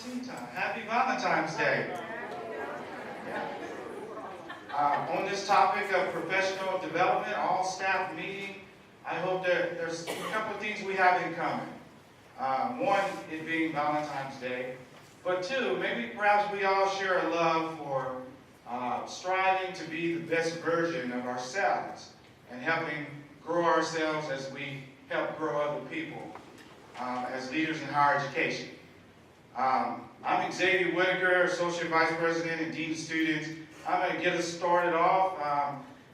14 time. Happy Valentine's Day. On this topic of professional development, all staff meeting, I hope that there's a couple of things we have in common. One, it being Valentine's Day, but two, maybe perhaps we all share a love for striving to be the best version of ourselves and helping grow ourselves as we help grow other people as leaders in higher education. I'm Xavier Whitaker, Associate Vice President and Dean of Students. I'm going to get us started off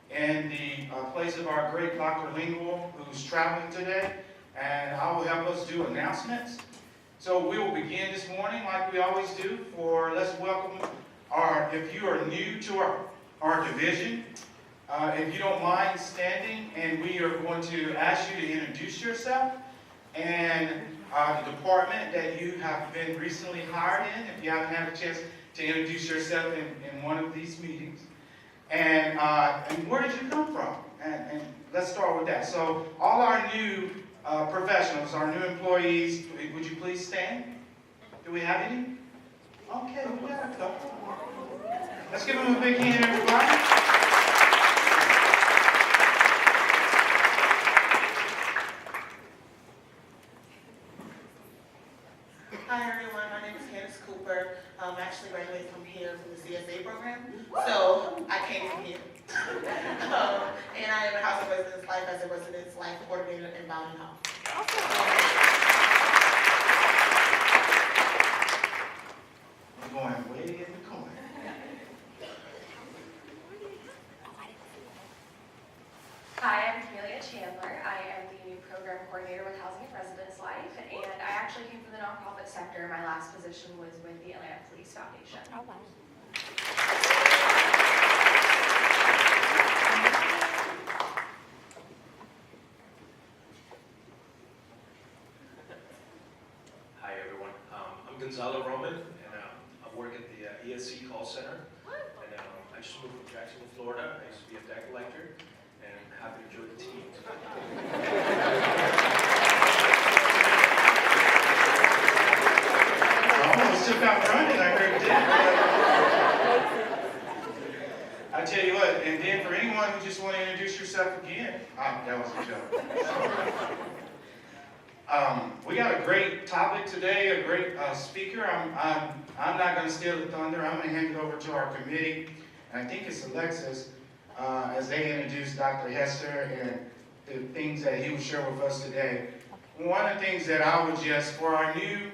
in the place of our great Dr. Lingual, who's traveling today, and I will help us do announcements. So we will begin this morning like we always do let's welcome if you are new to our division, if you don't mind standing, and we are going to ask you to introduce yourself and the department that you have been recently hired in, if you haven't had a chance to introduce yourself in one of these meetings. And where did you come from? And let's start with that. So all our new professionals, our new employees, would you please stand? Do we have any? Okay, we got a couple. Let's give them a big hand, everybody. Hi everyone, my name is Hester. I'm actually graduated from here from the CSA program, so I came from here. And I am a House of Residence Life as a Residence Life Coordinator in Bowden Hall. We're going way in the corner. Hi, I'm Camelia Chandler. I am the new program coordinator with Housing and Residence Life, and I actually came from the nonprofit sector. My last position was with the Atlanta Police Foundation. Oh, wow. Hi everyone, I'm Gonzalo Roman, and I work at the ESC call center, and I just moved from Jacksonville, Florida. I used to be a debt collector, and I'm happy to join the team. Almost took out running, I heard that. I tell you what, and then for anyone who just want to introduce yourself again, that was a joke. We got a great topic today, a great speaker. I'm not going to steal the thunder. I'm going to hand it over to our committee, and I think it's Alexis, as they introduce Dr. Hester and the things that he will share with us today. One of the things that I would just, for our new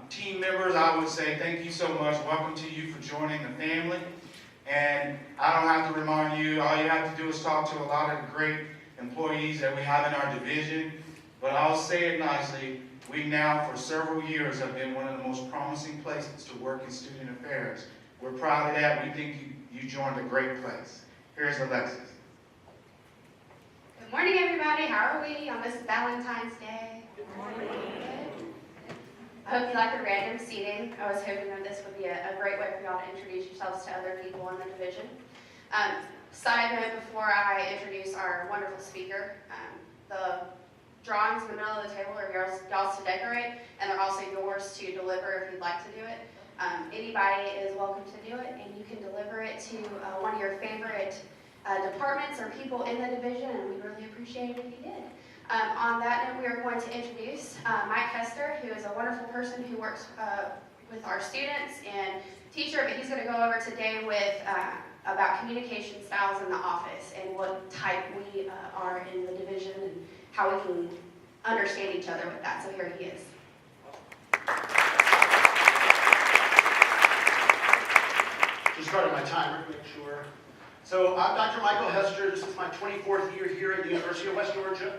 team members, I would say thank you so much. Welcome to you for joining the family. And I don't have to remind you, all you have to do is talk to a lot of the great employees that we have in our division. But I'll say it nicely, we now for several years have been one of the most promising places to work in student affairs. We're proud of that. We think you joined a great place. Here's Alexis. Good morning, everybody. How are we on this Valentine's Day? Good morning. I hope you like the random seating. I was hoping that this would be a great way for y'all to introduce yourselves to other people in the division. Side note before I introduce our wonderful speaker, the drawings in the middle of the table are y'all's to decorate, and they're also yours to deliver if you'd like to do it. Anybody is welcome to do it, and you can deliver it to one of your favorite departments or people in the division, and we'd really appreciate it if you did. On that note, we are going to introduce Mike Hester, who is a wonderful person who works with our students and teacher, but he's going to go over today with about communication styles in the office and what type we are in the division and how we can understand each other with that. So here he is. Just started my timer to make sure. So I'm Dr. Michael Hester. This is my 24th year here at the University of West Georgia.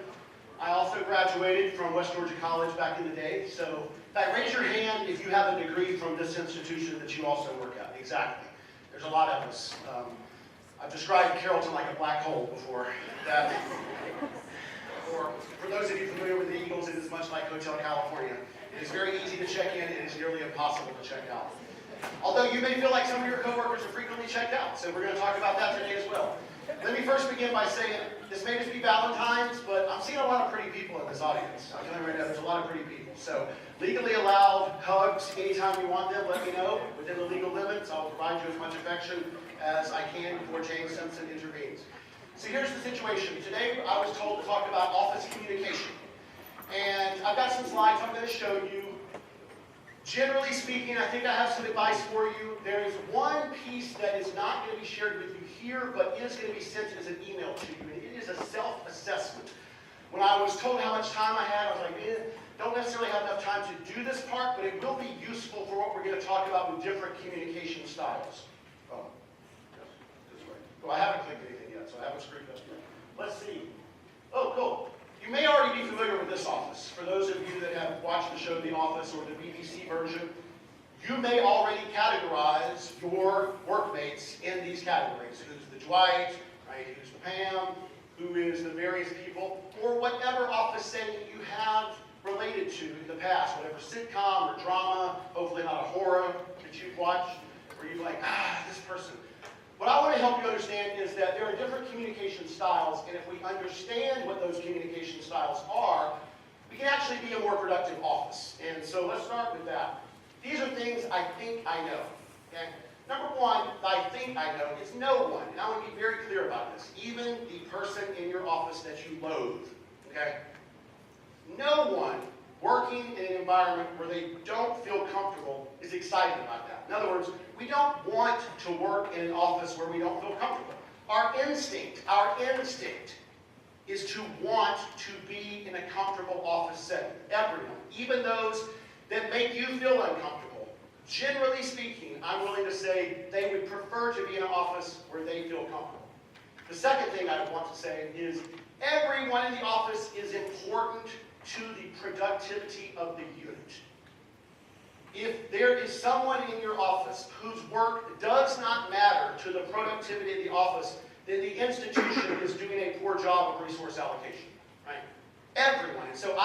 I also graduated from West Georgia College back in the day. So raise your hand if you have a degree from this institution that you also work at. Exactly. There's a lot of us. I've described Carrollton like a black hole before. Or for those of you familiar with the Eagles, it is much like Hotel California. It is very easy to check in. It is nearly impossible to check out. Although you may feel like some of your coworkers are frequently checked out, so we're going to talk about that today as well. Let me first begin by saying this may just be Valentine's, but I'm seeing a lot of pretty people in this audience. I'm telling you right now, there's a lot of pretty people. So legally allowed hugs anytime you want them, let me know. Within the legal limits, I'll provide you as much affection as I can before James Simpson intervenes. So here's the situation. Today I was told to talk about office communication. And I've got some slides I'm going to show you. Generally speaking, I think I have some advice for you. There is one piece that is not going to be shared with you here, but is going to be sent as an email to you, and it is a self-assessment. When I was told how much time I had, I was like, don't necessarily have enough time to do this part, but it will be useful for what we're going to talk about with different communication styles. Oh, yes, this way. Oh, I haven't clicked anything yet, so I haven't screwed up yet. Let's see. Oh, cool. You may already be familiar with this office. For those of you that have watched the show The Office or the BBC version, you may already categorize your workmates in these categories. Who's the Dwight, right? Who's the Pam, who is the various people, or whatever office setting you have related to in the past, whatever sitcom or drama, hopefully not a horror that you've watched, where you're like, this person. What I want to help you understand is that there are different communication styles, and if we understand what those communication styles are, we can actually be a more productive office. And so let's start with that. These are things I think I know. Okay? Number one, I think I know, is no one. And I want to be very clear about this. Even the person in your office that you loathe. Okay? No one working in an environment where they don't feel comfortable is excited about that. In other words, we don't want to work in an office where we don't feel comfortable. Our instinct is to want to be in a comfortable office setting. Everyone, even those that make you feel uncomfortable. Generally speaking, I'm willing to say they would prefer to be in an office where they feel comfortable. The second thing I want to say is everyone in the office is important to the productivity of the unit. If there is someone in your office whose work does not matter to the productivity of the office, then the institution is doing a poor job of resource allocation. Right? Everyone. And so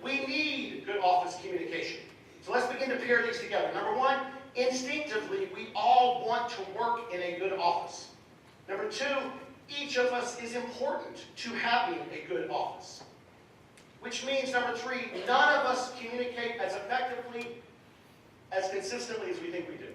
we need good office communication. So let's begin to pair these together. Number one, instinctively, we all want to work in a good office. Number two, each of us is important to having a good office. Which means, number three, none of us communicate as effectively, as consistently as we think we do.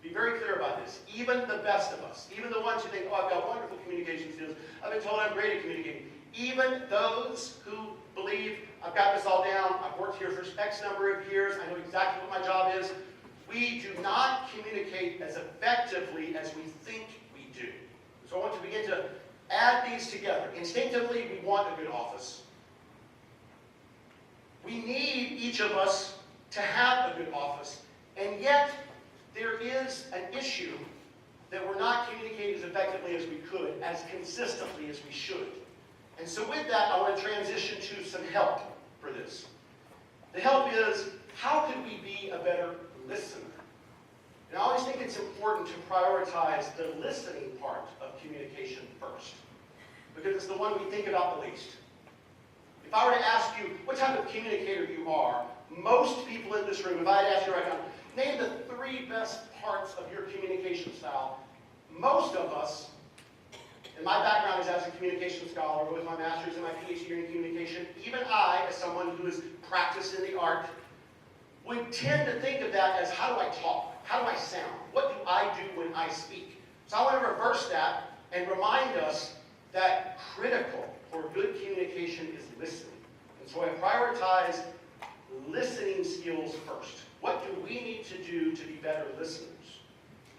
Be very clear about this. Even the best of us, even the ones who think, oh, I've got wonderful communication skills, I've been told I'm great at communicating, even those who believe I've got this all down, I've worked here for X number of years, I know exactly what my job is, we do not communicate as effectively as we think we do. So I want to begin to add these together. Instinctively, we want a good office. We need each of us to have a good office, and yet there is an issue that we're not communicating as effectively as we could, as consistently as we should. And so with that, I want to transition to some help for this. The help is, how could we be a better listener? And I always think it's important to prioritize the listening part of communication first, because it's the one we think about the least. If I were to ask you what type of communicator you are, most people in this room, if I had asked you right now, name the three best parts of your communication style, most of us, and my background is as a communication scholar with my master's and my PhD in communication, even I, as someone who is practiced in the art, would tend to think of that as how do I talk? How do I sound? What do I do when I speak? So I want to reverse that and remind us that critical for good communication is listening. And so I prioritize listening skills first. What do we need to do to be better listeners?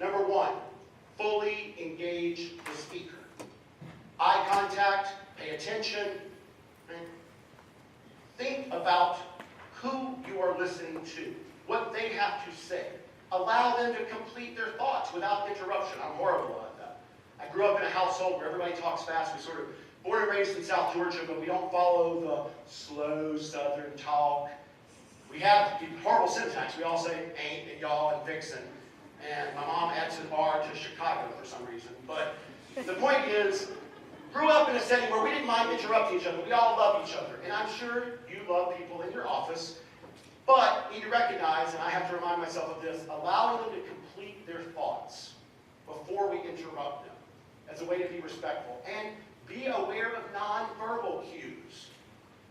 Number one, fully engage the speaker. Eye contact, pay attention. Think about who you are listening to, what they have to say. Allow them to complete their thoughts without interruption. I'm horrible at that. I grew up in a household where everybody talks fast. We sort of born and raised in South Georgia, but we don't follow the slow Southern talk. We have horrible syntax. We all say ain't and y'all and vixen. And my mom adds an R to Chicago for some reason. But the point is, grew up in a setting where we didn't mind interrupting each other. We all love each other. And I'm sure you love people in your office. But you need to recognize, and I have to remind myself of this, allowing them to complete their thoughts before we interrupt them as a way to be respectful. And Be aware of nonverbal cues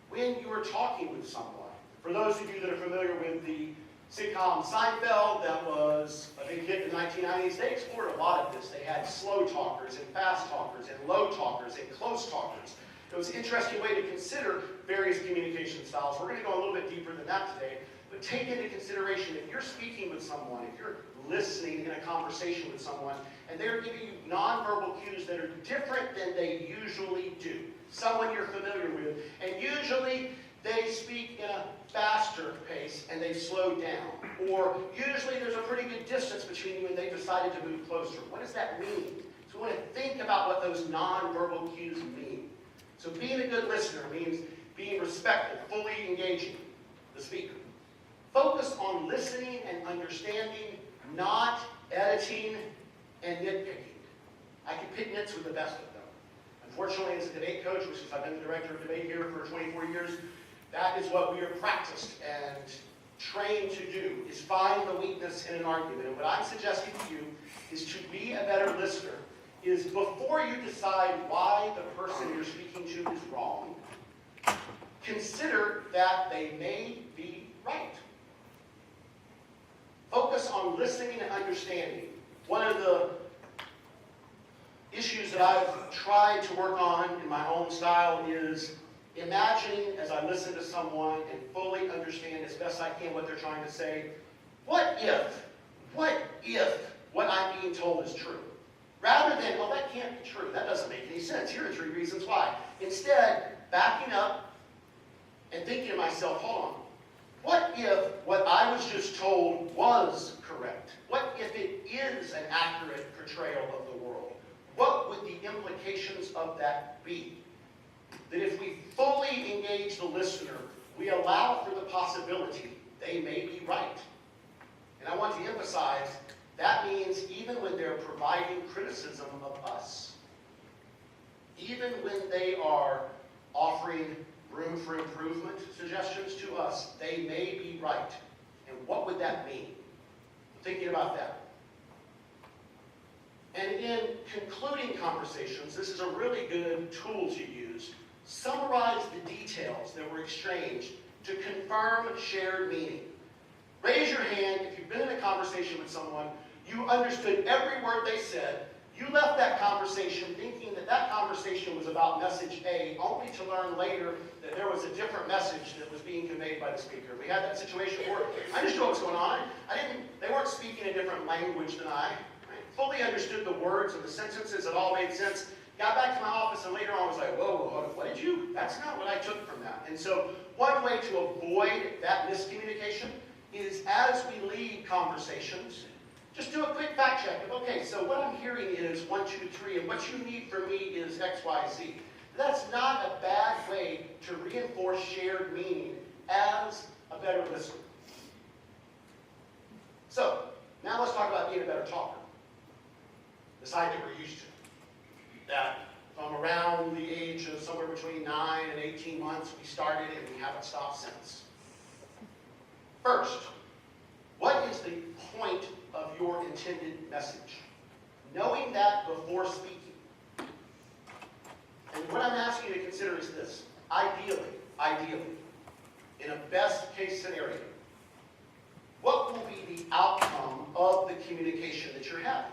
when you are talking with someone. For those of you that are familiar with the sitcom Seinfeld, that was a big hit in the 1990s, they explored a lot of this. They had slow talkers and fast talkers and low talkers and close talkers. It was an interesting way to consider various communication styles. We're going to go a little bit deeper than that today, but take into consideration if you're speaking with someone, if you're listening in a conversation with someone, and they're giving you nonverbal cues that are different than they usually do. Someone you're familiar with, and usually they speak in a faster pace and they slow down. Or usually there's a pretty good distance between you and they've decided to move closer. What does that mean? So we want to think about what those nonverbal cues mean. So being a good listener means being respectful, fully engaging the speaker. Focus on listening and understanding, not editing and nitpicking. I can pick nits with the best of them. Unfortunately, as a debate coach, which is I've been the director of debate here for 24 years, that is what we are practiced and trained to do, is find the weakness in an argument. And what I'm suggesting to you is to be a better listener, is before you decide why the person you're speaking to is wrong, consider that they may be right. Focus on listening and understanding. One of the issues that I've tried to work on in my own style is imagining as I listen to someone and fully understand as best I can what they're trying to say, what if what I'm being told is true? Rather than, well, that can't be true. That doesn't make any sense. Here are 3 reasons why. Instead, backing up and thinking to myself, hold on, what if what I was just told was correct? What if it is an accurate portrayal of the world? What would the implications of that be? That if we fully engage the listener, we allow for the possibility they may be right. And I want to emphasize, that means even when they're providing criticism of us, even when they are offering room for improvement suggestions to us, they may be right. And what would that mean? Thinking about that. And in concluding conversations, this is a really good tool to use. Summarize the details that were exchanged to confirm shared meaning. Raise your hand if you've been in a conversation with someone, you understood every word they said, you left that conversation thinking that that conversation was about message A, only to learn later that there was a different message that was being conveyed by the speaker. We had that situation where I understood what was going on. They weren't speaking a different language than I. Fully understood the words and the sentences, it all made sense. Got back to my office and later on was like, whoa, what did you? That's not what I took from that. And so one way to avoid that miscommunication is as we lead conversations, just do a quick fact check of, okay, so what I'm hearing is 1, 2, 3, and what you need from me is X, Y, Z. That's not a bad way to reinforce shared meaning as a better listener. So, now let's talk about being a better talker. The side that we're used to. That from around the age of somewhere between 9 and 18 months, we started and we haven't stopped since. First, what is the point of your intended message? Knowing that before speaking. And what I'm asking you to consider is this. Ideally, in a best case scenario, what will be the outcome of the communication that you're having?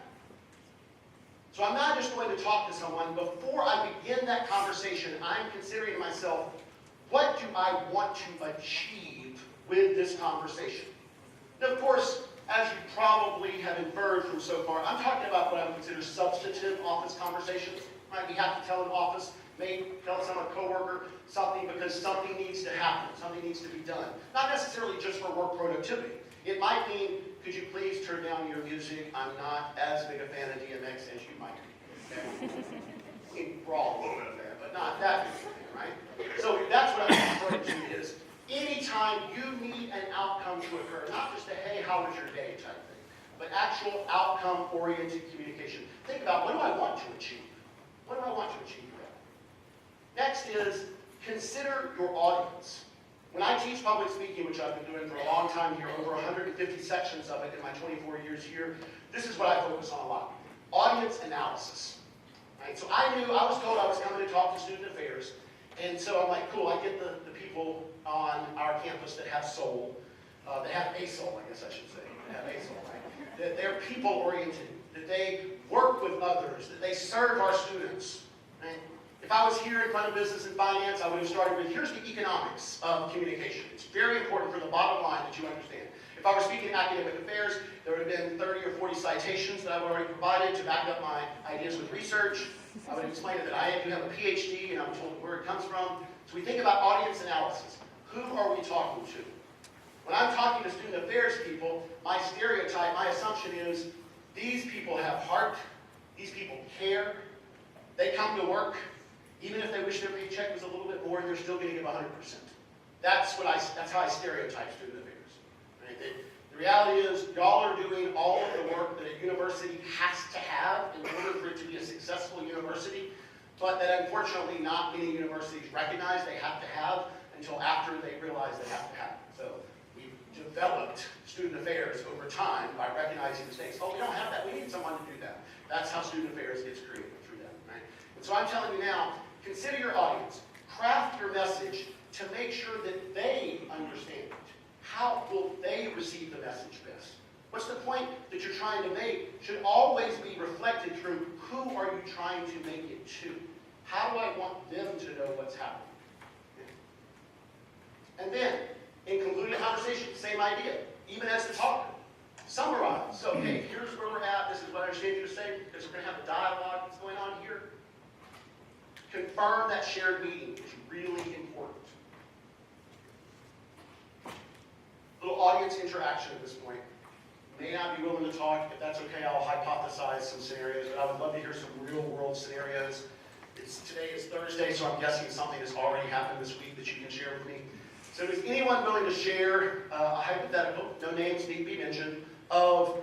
So I'm not just going to talk to someone. Before I begin that conversation, I'm considering to myself, what do I want to achieve with this conversation? And of course, as you probably have inferred from so far, I'm talking about what I would consider substantive office conversations. Right? We have to tell an office, maybe tell some coworker something because something needs to happen, something needs to be done. Not necessarily just for work productivity. It might mean, could you please turn down your music? I'm not as big a fan of DMX as you might be. Okay? We're all a little bit of that, but not that big of a fan, right? So that's what I'm referring to is, anytime you need an outcome to occur, not just a, hey, how was your day type thing, but actual outcome-oriented communication. Think about, what do I want to achieve? What do I want to achieve with that? Next is, consider your audience. When I teach public speaking, which I've been doing for a long time here, over 150 sections of it in my 24 years here, this is what I focus on a lot. Audience analysis. Right? So I was told I was coming to talk to student affairs, and so I'm like, cool, I get the people on our campus that have soul, that have a soul, I guess I should say, that have a soul, right? That they're people-oriented, that they work with others, that they serve our students. Right? If I was here in front of business and finance, I would have started with, here's the economics of communication. It's very important for the bottom line that you understand. If I were speaking academic affairs, there would have been 30 or 40 citations that I've already provided to back up my ideas with research. I would explain that I do have a PhD, and I'm told where it comes from. So we think about audience analysis. Who are we talking to? When I'm talking to student affairs people, my stereotype, my assumption is these people have heart, these people care, they come to work, even if they wish their paycheck was a little bit more, they're still going to give 100%. That's how I stereotype student affairs. Right? The reality is, y'all are doing all of the work that a university has to have in order for it to be a successful university, but that unfortunately not many universities recognize they have to have until after they realize they have to have it. So we've developed student affairs over time by recognizing mistakes. Oh, we don't have that. We need someone to do that. That's how student affairs gets created, through them. Right? And so I'm telling you now, consider your audience. Craft your message to make sure that they understand it. How will they receive the message best? What's the point that you're trying to make should always be reflected through who are you trying to make it to? How do I want them to know what's happening? And then, in concluding the conversation, same idea, even as the talker. Summarize. So, okay, here's where we're at. This is what I understand you to say, because we're going to have a dialogue that's going on here. Confirm that shared meeting is really important. Little audience interaction at this point. May not be willing to talk. If that's okay, I'll hypothesize some scenarios, but I would love to hear some real-world scenarios. Today is Thursday, so I'm guessing something has already happened this week that you can share with me. So is anyone willing to share a hypothetical, no names need to be mentioned, of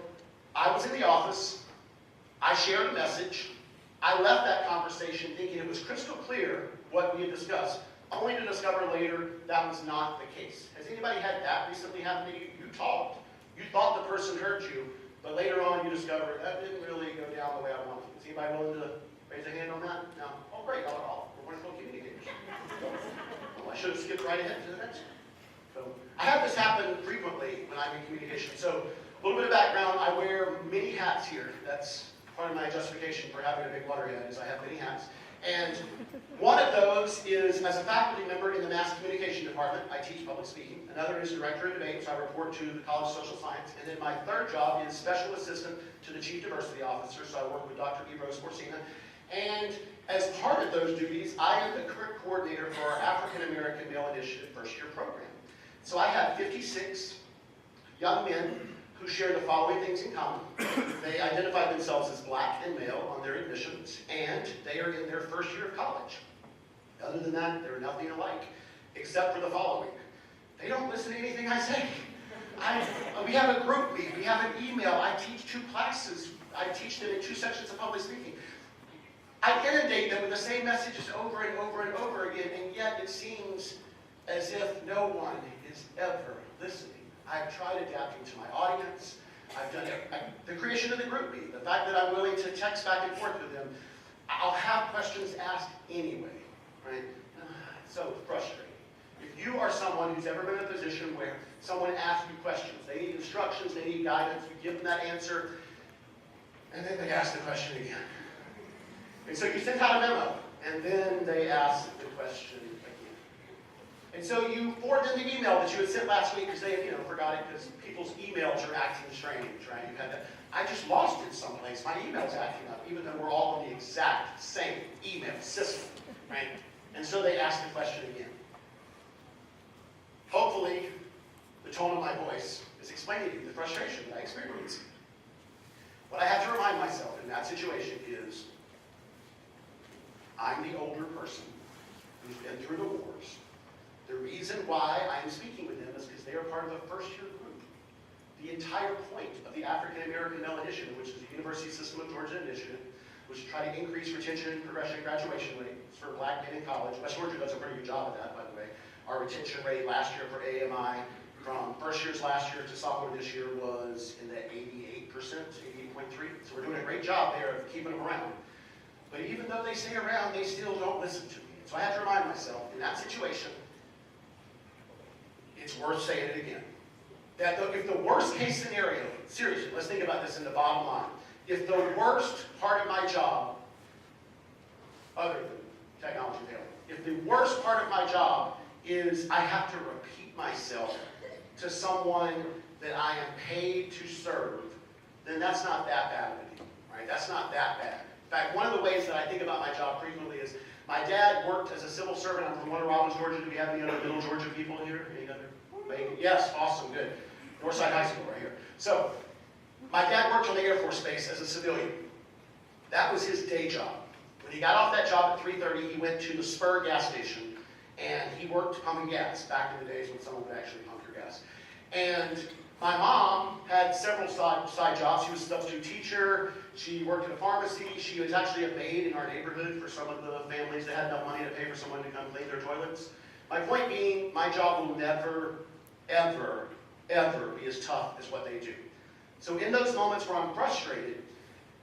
I was in the office, I shared a message, I left that conversation thinking it was crystal clear what we had discussed, only to discover later that was not the case. Has anybody had that recently happen to you? You talked, you thought the person heard you, but later on you discovered that didn't really go down the way I wanted. Is anybody willing to raise a hand on that? No? Oh, great, not at all. We're wonderful communicators. Well, I should have skipped right ahead to the next one. So I have this happen frequently when I'm in communication. So a little bit of background, I wear many hats here. That's part of my justification for having a big water head, is I have many hats. And one of those is as a faculty member in the mass communication department, I teach public speaking. Another is director of debate, so I report to the College of Social Science. And then my third job is special assistant to the chief diversity officer, so I work with Dr. Ebros Morsina. And as part of those duties, I am the current coordinator for our African American Male Initiative first year program. So I have 56 young men who share the following things in common. They identify themselves as black and male on their admissions, and they are in their first year of college. Other than that, they're nothing alike, except for the following. They don't listen to anything I say. We have a group meet, we have an email, I teach 2 classes, I teach them in 2 sections of public speaking. I inundate them with the same messages over and over and over again, and yet it seems as if no one is ever listening. I've tried adapting to my audience. I've done the creation of the group meet, the fact that I'm willing to text back and forth with them. I'll have questions asked anyway, right? It's so frustrating. If you are someone who's ever been in a position where someone asks you questions, they need instructions, they need guidance, you give them that answer, and then they ask the question again. And so you send out a memo, and then they ask the question again. And so you forward them the email that you had sent last week because they, forgot it because people's emails are acting strange, right? You had that. I just lost it someplace. My email's acting up, even though we're all on the exact same email system, right? And so they ask the question again. Hopefully, the tone of my voice is explaining to you the frustration that I experience. What I have to remind myself in that situation is, I'm the older person who's been through the wars. The reason why I'm speaking with them is because they are part of a first-year group. The entire point of the African American Male Initiative, which is the University System of Georgia initiative, was to try to increase retention, progression, and graduation rates for black men in college. West Georgia does a pretty good job of that, by the way. Our retention rate last year for AAMI, from first years last year to sophomore this year, was in the 88%, 88.3%. So we're doing a great job there of keeping them around. But even though they stay around, they still don't listen to me. So I have to remind myself, in that situation, it's worth saying it again. That if the worst case scenario, seriously, let's think about this in the bottom line. If the worst part of my job, other than technology failing, if the worst part of my job is I have to repeat myself to someone that I am paid to serve, then that's not that bad of a deal, right? That's not that bad. In fact, one of the ways that I think about my job frequently is my dad worked as a civil servant. I'm from Warner Robins, Georgia. Do we have any other Middle Georgia people here? Any other? Yes, awesome, good. Northside High School right here. So, my dad worked on the Air Force Base as a civilian. That was his day job. When he got off that job at 3:30, he went to the Spur gas station, and he worked pumping gas, back in the days when someone would actually pump your gas. And my mom had several side jobs. She was a substitute teacher. She worked at a pharmacy. She was actually a maid in our neighborhood for some of the families that had enough money to pay for someone to come clean their toilets. My point being, my job will never, ever, ever be as tough as what they do. So in those moments where I'm frustrated,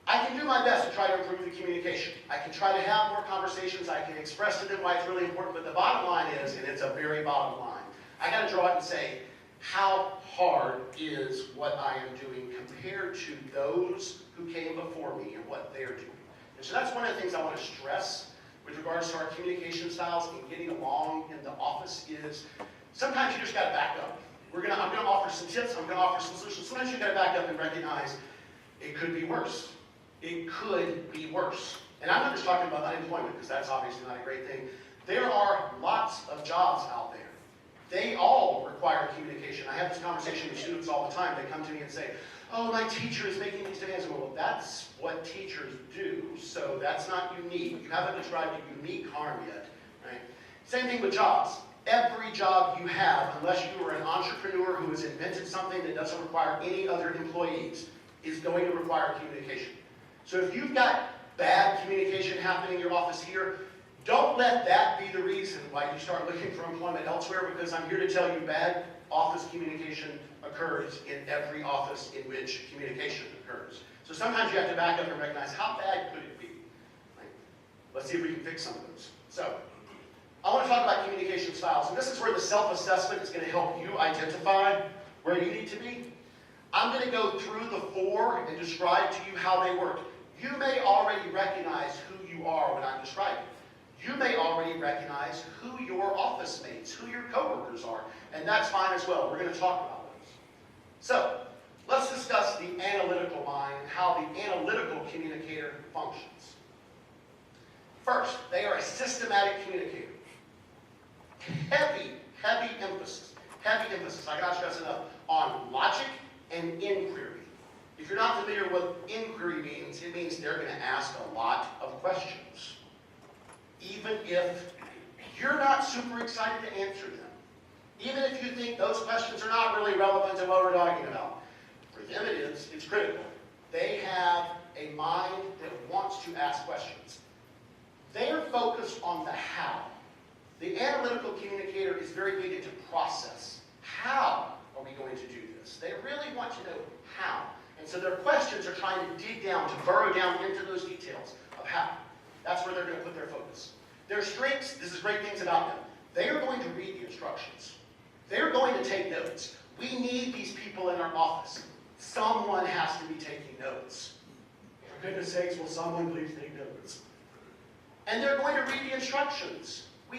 I can do my best to try to improve the communication. I can try to have more conversations. I can express to them why it's really important. But the bottom line is, and it's a very bottom line, I got to draw it and say, how hard is what I am doing compared to those who came before me and what they're doing? And so that's one of the things I want to stress with regards to our communication styles and getting along in the office is sometimes you just got to back up. I'm going to offer some tips. I'm going to offer some solutions. Sometimes you got to back up and recognize it could be worse. It could be worse. And I'm not just talking about unemployment because that's obviously not a great thing. There are lots of jobs out there. They all require communication. I have this conversation with students all the time. They come to me and say, oh, my teacher is making these demands. Well, that's what teachers do, so that's not unique. You haven't described a unique harm yet, right? Same thing with jobs. Every job you have, unless you are an entrepreneur who has invented something that doesn't require any other employees, is going to require communication. So if you've got bad communication happening in your office here, don't let that be the reason why you start looking for employment elsewhere, because I'm here to tell you bad office communication occurs in every office in which communication occurs. So sometimes you have to back up and recognize how bad could it be. Right? Let's see if we can fix some of those. So I want to talk about communication styles, and this is where the self-assessment is going to help you identify where you need to be. I'm going to go through the 4 and describe to you how they work. You may already recognize who you are when I'm describing. You may already recognize who your office mates, who your coworkers are, and that's fine as well. We're going to talk about those. So, let's discuss the analytical mind and how the analytical communicator functions. First, they are a systematic communicator. Heavy emphasis, I cannot stress enough, on logic and inquiry. If you're not familiar with what inquiry means, it means they're going to ask a lot of questions. Even if you're not super excited to answer them. Even if you think those questions are not really relevant to what we're talking about. For them it is, it's critical. They have a mind that wants to ask questions. They are focused on the how. The analytical communicator is very big into process. How are we going to do this? They really want to know how. And so their questions are trying to dig down, to burrow down into those details of how. That's where they're going to put their focus. Their strengths, this is great things about them. They are going to read the instructions. They're going to take notes. We need these people in our office. Someone has to be taking notes. For goodness sakes, will someone please take notes? And they're going to read the instructions. We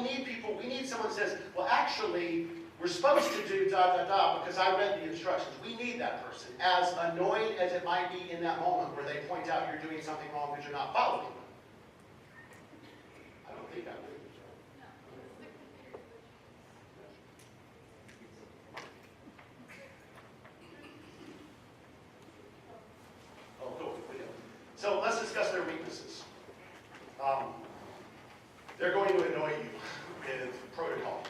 need people, we need someone who says, well, actually, we're supposed to do because I read the instructions. We need that person. As annoying as it might be in that moment where they point out you're doing something wrong because you're not following them. I don't think I'm doing it. Oh, cool. So let's discuss their weaknesses. They're going to annoy you with protocol.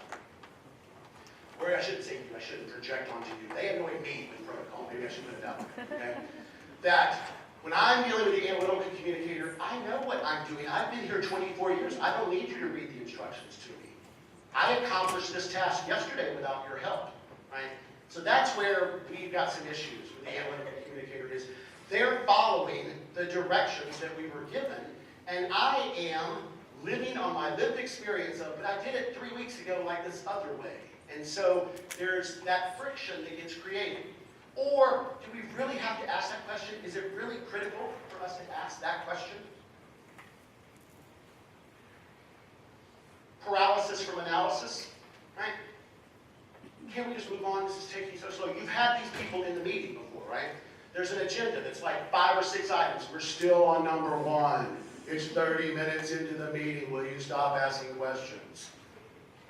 Or I shouldn't say you, I shouldn't project onto you. They annoy me with protocol. Maybe I should put it that way. Okay? That when I'm dealing with the analytical communicator, I know what I'm doing. I've been here 24 years. I don't need you to read the instructions to me. I accomplished this task yesterday without your help. Right? So that's where we've got some issues with the analytical communicator is they're following the directions that we were given, And I am living on my lived experience of, but I did it 3 weeks ago like this other way. And so there's that friction that gets created. Or do we really have to ask that question? Is it really critical for us to ask that question? Paralysis from analysis, right? Can't we just move on? This is taking so slow. You've had these people in the meeting before, right? There's an agenda that's like 5 or 6 items. We're still on number 1. It's 30 minutes into the meeting. Will you stop asking questions?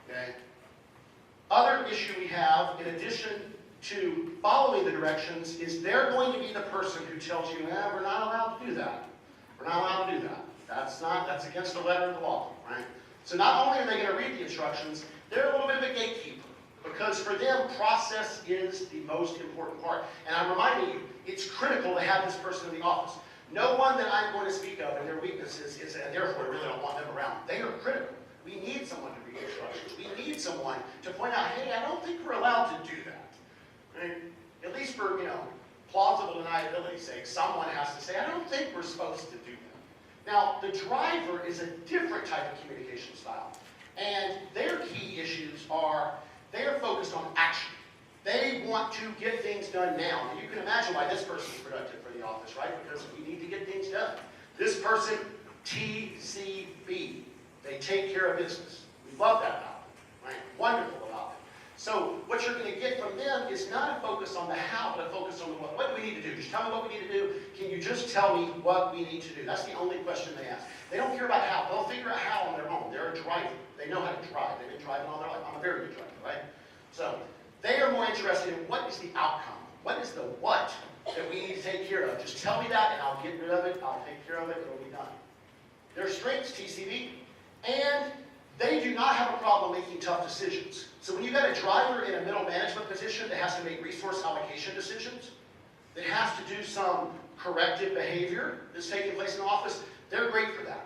Okay? Other issue we have, in addition to following the directions, is they're going to be the person who tells you, we're not allowed to do that. We're not allowed to do that. That's against the letter of the law, right? So not only are they going to read the instructions, they're a little bit of a gatekeeper. Because for them, process is the most important part. And I'm reminding you, it's critical to have this person in the office. No one that I'm going to speak of and their weaknesses is, and therefore I really don't want them around. They are critical. We need someone to read instructions. We need someone to point out, hey, I don't think we're allowed to do that. Right? At least for, plausible deniability's sake, someone has to say, I don't think we're supposed to do that. Now, the driver is a different type of communication style. And their key issues are, they are focused on action. They want to get things done now. And you can imagine why this person is productive for the office, right? Because we need to get things done. This person, TCB. They take care of business. We love that about them, right? Wonderful about them. So what you're going to get from them is not a focus on the how, but a focus on the what. What do we need to do? Just tell me what we need to do. Can you just tell me what we need to do? That's the only question they ask. They don't care about how. They'll figure out how on their own. They're a driver. They know how to drive. They've been driving all their life. I'm a very good driver, right? So they are more interested in what is the outcome. What is the what that we need to take care of? Just tell me that and I'll get rid of it. I'll take care of it. It'll be done. Their strengths, TCB, and they do not have a problem making tough decisions. So when you've got a driver in a middle management position that has to make resource allocation decisions, that has to do some corrective behavior that's taking place in the office, they're great for that.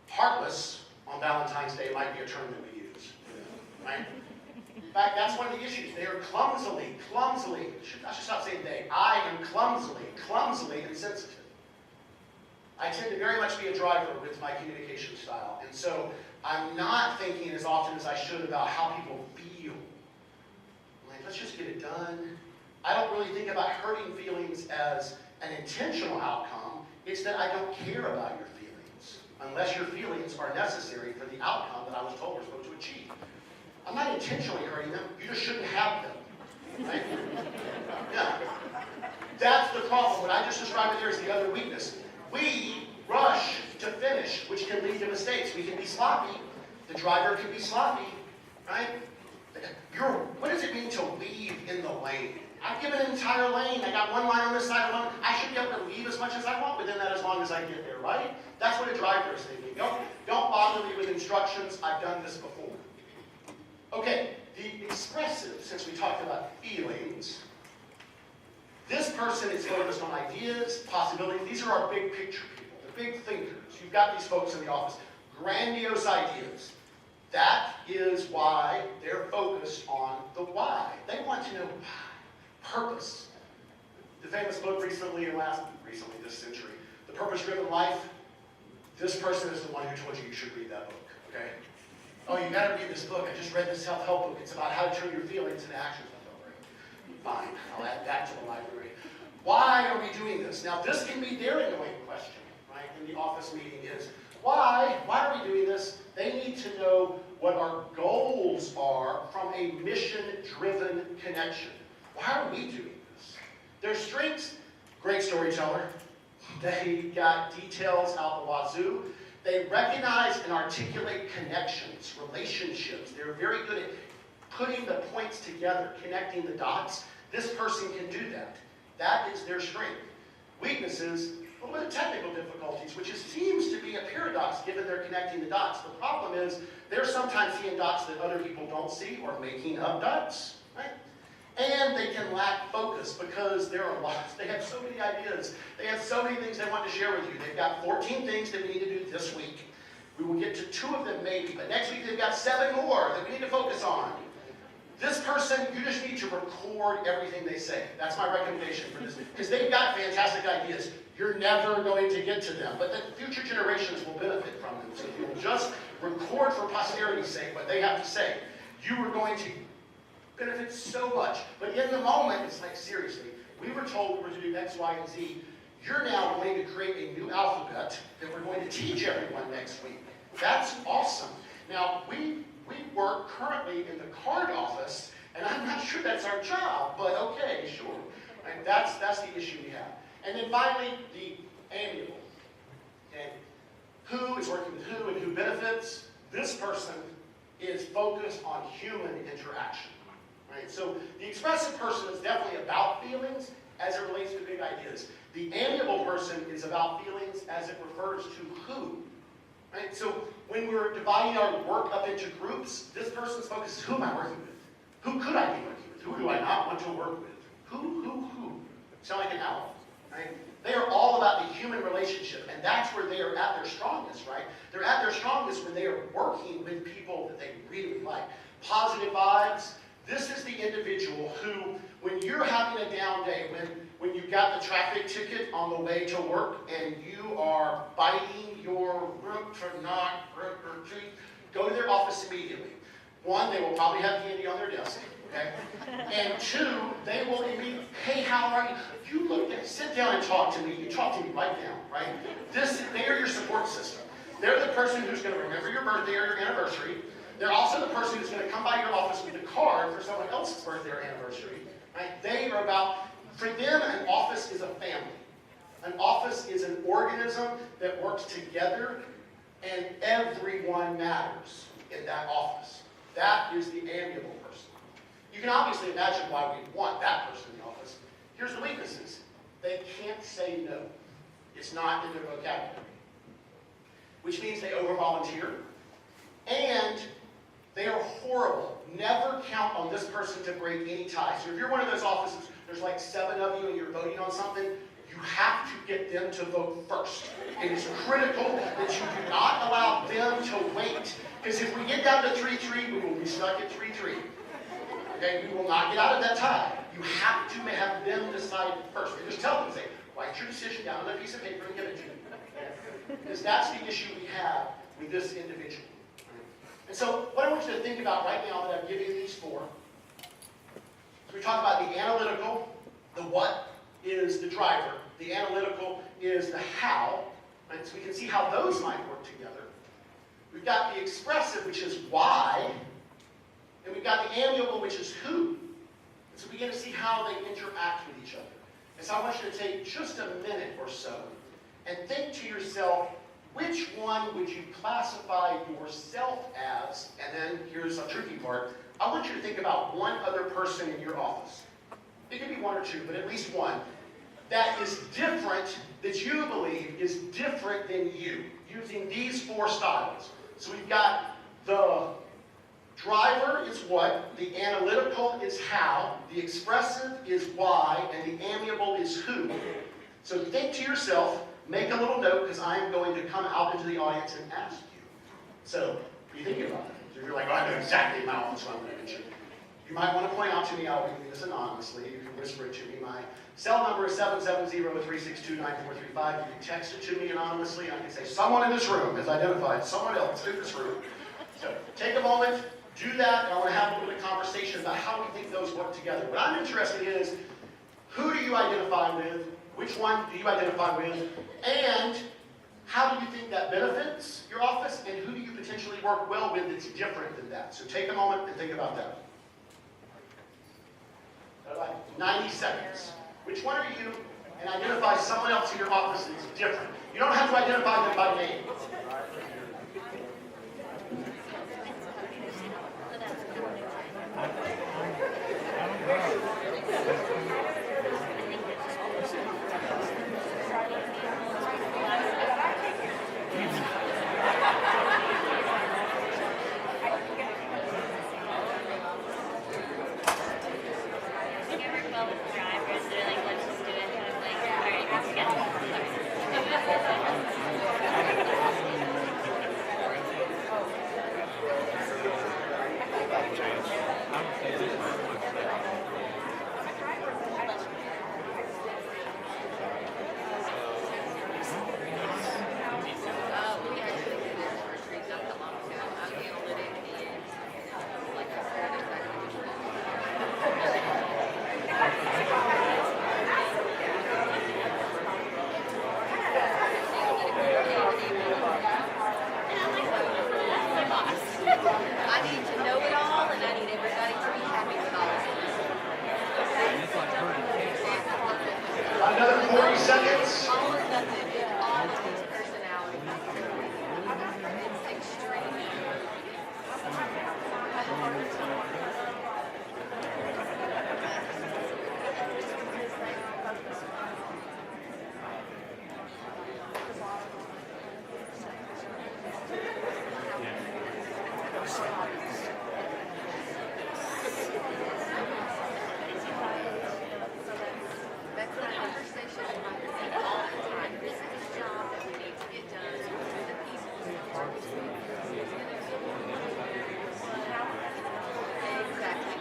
Heartless on Valentine's Day might be a term that we use, right? In fact, that's one of the issues. They are clumsily, I should stop saying they. I am clumsily insensitive. I tend to very much be a driver with my communication style. And so I'm not thinking as often as I should about how people feel. I'm like, let's just get it done. I don't really think about hurting feelings as an intentional outcome. It's that I don't care about your feelings, unless your feelings are necessary for the outcome that I was told we're supposed to achieve. I'm not intentionally hurting them. You just shouldn't have them. Right? Yeah. That's the problem. What I just described there is the other weakness. We rush to finish, which can lead to mistakes. We can be sloppy. The driver can be sloppy, right? What does it mean to weave in the lane? I've given an entire lane. I got one line on this side, one. I should be able to weave as much as I want within that as long as I get there, right? That's what a driver is thinking. Don't bother me with instructions. I've done this before. Okay, the expressive, since we talked about feelings, this person is focused on ideas, possibilities. These are our big picture people, the big thinkers. You've got these folks in the office. Grandiose ideas. That is why they're focused on the why. They want to know why. Purpose. The famous book this century, The Purpose-Driven Life. This person is the one who told you should read that book, okay? Oh, you gotta read this book. I just read this self-help book. It's about how to turn your feelings into actions. Fine, I'll add that to the library. Why are we doing this? Now, this can be their annoying question, right, in the office meeting is, why are we doing this? They need to know what our goals are from a mission-driven connection. Why are we doing this? Their strengths, great storyteller. They got details out the wazoo. They recognize and articulate connections, relationships. They're very good at putting the points together, connecting the dots. This person can do that. That is their strength. Weaknesses, a little bit of technical difficulties, which seems to be a paradox given they're connecting the dots. The problem is they're sometimes seeing dots that other people don't see or making up dots, right? And they can lack focus because there are lots. They have so many ideas. They have so many things they want to share with you. They've got 14 things that we need to do this week. We will get to 2 of them maybe, but next week they've got 7 more that we need to focus on. This person, you just need to record everything they say. That's my recommendation for this, because they've got fantastic ideas. You're never going to get to them, but the future generations will benefit from them. So if you'll just record for posterity's sake what they have to say, you are going to benefit so much. But in the moment, it's like, seriously, we were told we were to do X, Y, and Z. You're now going to create a new alphabet that we're going to teach everyone next week. That's awesome. Now, we work currently in the card office, and I'm not sure that's our job, but okay, sure. And that's the issue we have. And then finally, the amiable. Okay? Who is working with who and who benefits? This person is focused on human interaction. Right? So the expressive person is definitely about feelings as it relates to big ideas. The amiable person is about feelings as it refers to who. Right? So when we're dividing our work up into groups, this person's focus is who am I working with? Who could I be working with? Who do I not want to work with? Who? Sound like an owl, right? They are all about the human relationship, and that's where they are at their strongest, right? They're at their strongest when they are working with people that they really like. Positive vibes. This is the individual who, when you're having a down day, when you've got the traffic ticket on the way to work and you are biting your lip to not grit your teeth, go to their office immediately. One, they will probably have candy on their desk, okay? And two, they will immediately, hey, how are you? You look at, sit down and talk to me. You talk to me right now, right? They are your support system. They're the person who's going to remember your birthday or your anniversary. They're also the person who's going to come by your office with a card for someone else's birthday or anniversary. Right? They are about, for them, an office is a family. An office is an organism that works together, and everyone matters in that office. That is the amiable person. You can obviously imagine why we want that person in the office. Here's the weaknesses. They can't say no. It's not in their vocabulary. Which means they over-volunteer, and they are horrible. Never count on this person to break any ties. So if you're one of those offices, there's like 7 of you and you're voting on something, you have to get them to vote first. It is critical that you do not allow them to wait. Because if we get down to 3-3, we will be stuck at 3-3. Okay, we will not get out of that tie. You have to have them decide first. And just tell them, say, write your decision down on a piece of paper and give it to me. Because that's the issue we have with this individual. And so what I want you to think about right now that I've given you these 4, so we talk about the analytical, the what is the driver, the analytical is the how, right? So we can see how those might work together. We've got the expressive, which is why, and we've got the amiable, which is who. And so we get to see how they interact with each other. And so I want you to take just a minute or so and think to yourself, which one would you classify yourself as? And then here's a tricky part. I want you to think about one other person in your office. It could be 1 or 2, but at least one that is different, that you believe is different than you, using these 4 styles. So we've got the driver is what, the analytical is how, the expressive is why, and the amiable is who. So think to yourself, make a little note, because I am going to come out into the audience and ask you. So, be thinking about it. So if you're like, oh, I know exactly my office, what I'm going to mention. You might want to point out to me, I'll do this anonymously. You can whisper it to me. My cell number is 770-362-9435. You can text it to me anonymously, and I can say, someone in this room has identified someone else in this room. So, take a moment, do that, and I want to have a little bit of conversation about how we think those work together. What I'm interested in is, who do you identify with? Which one do you identify with? And how do you think that benefits your office? And who do you potentially work well with that's different than that? So take a moment and think about that. All right, 90 seconds. Which one are you? And identify someone else in your office that's different. You don't have to identify them by name. seconds.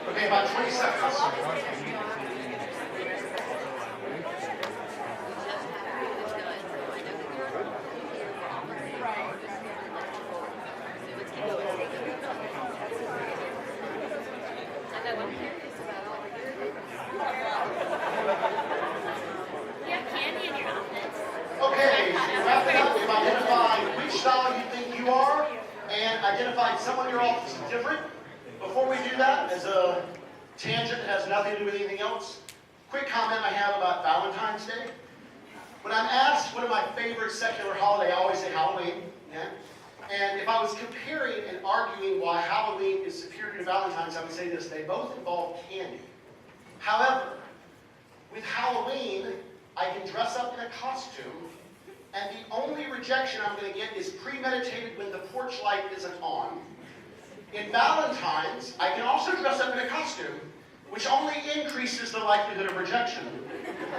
Okay, about 20 seconds. Okay, so wrap it up. You've identified which style you think you are and identified someone in your office is different. Before we do that, as a tangent that has nothing to do with anything else, quick comment I have about Valentine's Day. When I'm asked what are my favorite secular holiday, I always say Halloween. Yeah? And if I was comparing and arguing why Halloween is superior to Valentine's, I would say this: they both involve candy. However, with Halloween, I can dress up in a costume, and the only rejection I'm going to get is premeditated when the porch light isn't on. In Valentine's, I can also dress up in a costume, which only increases the likelihood of rejection.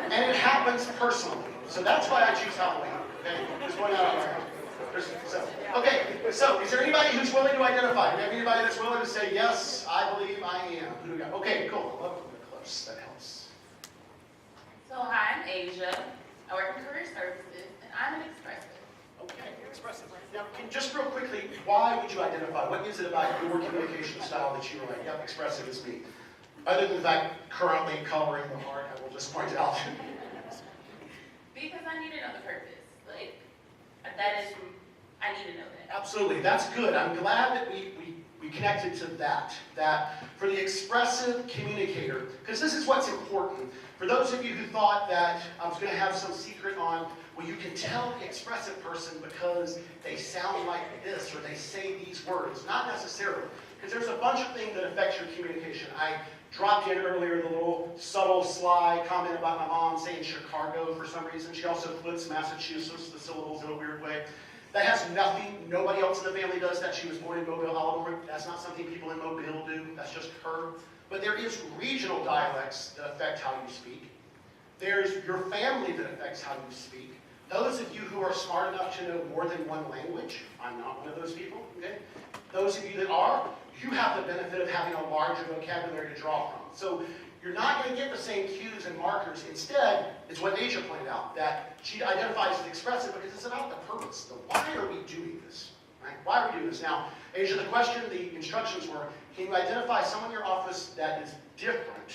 And it happens personally. So that's why I choose Halloween. Okay, just going out on my own. Okay, so is there anybody who's willing to identify? Do we have anybody that's willing to say, yes, I believe I am? Who do we got? Okay, cool. I love it when they're close. That helps. So hi, I'm Asia. I work in career services, and I'm an expressive. Okay, expressive. Now, just real quickly, why would you identify? What is it about your communication style that you're like, yep, expressive is me? Other than the fact currently coloring the heart, I will just point out. Because I need to know the purpose. Like, that is, I need to know that. Absolutely, that's good. I'm glad that we connected to that for the expressive communicator, because this is what's important. For those of you who thought that I was going to have some secret on, well, you can tell the expressive person because they sound like this or they say these words. Not necessarily, because there's a bunch of things that affect your communication. I dropped in earlier the little subtle sly comment about my mom saying Chicago for some reason. She also puts Massachusetts, the syllables, in a weird way. That has nothing, nobody else in the family does that. She was born in Mobile, Alabama. That's not something people in Mobile do. That's just her. But there is regional dialects that affect how you speak. There's your family that affects how you speak. Those of you who are smart enough to know more than one language, I'm not one of those people, okay? Those of you that are, you have the benefit of having a larger vocabulary to draw from. So you're not going to get the same cues and markers. Instead, it's what Asia pointed out, that she identifies as expressive because it's about the purpose. The why are we doing this? Right? Why are we doing this? Now, Asia, the question, the instructions were, can you identify someone in your office that is different?